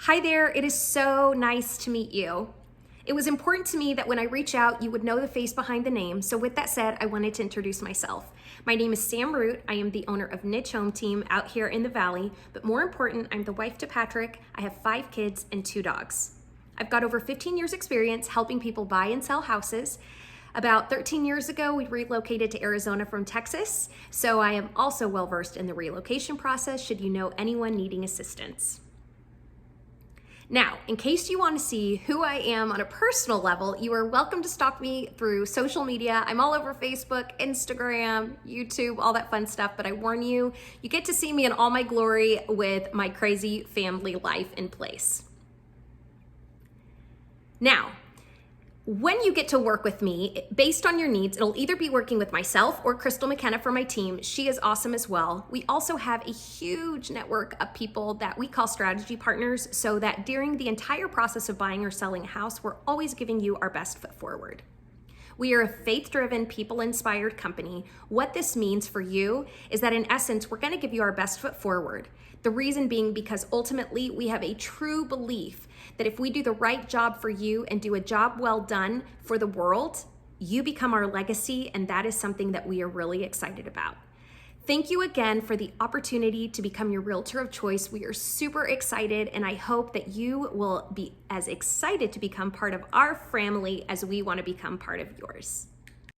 Hi there, it is so nice to meet you. It was important to me that when I reach out, you would know the face behind the name. So with that said, I wanted to introduce myself. My name is Sam Root. I am the owner of Niche Home Team out here in the Valley. But more important, I'm the wife to Patrick. I have 5 kids and 2 dogs. I've got over 15 years experience helping people buy and sell houses. About 13 years ago, we relocated to Arizona from Texas. So I am also well-versed in the relocation process should you know anyone needing assistance. Now, in case you want to see who I am on a personal level, you are welcome to stalk me through social media. I'm all over Facebook, Instagram, YouTube, all that fun stuff, but I warn you, you get to see me in all my glory with my crazy family life in place. Now, when you get to work with me, based on your needs, it'll either be working with myself or Crystal McKenna from my team. She is awesome as well. We also have a huge network of people that we call strategy partners, so that during the entire process of buying or selling a house, we're always giving you our best foot forward. We are a faith-driven, people-inspired company. What this means for you is that in essence, we're gonna give you our best foot forward. The reason being because ultimately we have a true belief that if we do the right job for you and do a job well done for the world, you become our legacy, and that is something that we are really excited about. Thank you again for the opportunity to become your realtor of choice. We are super excited, and I hope that you will be as excited to become part of our family as we want to become part of yours.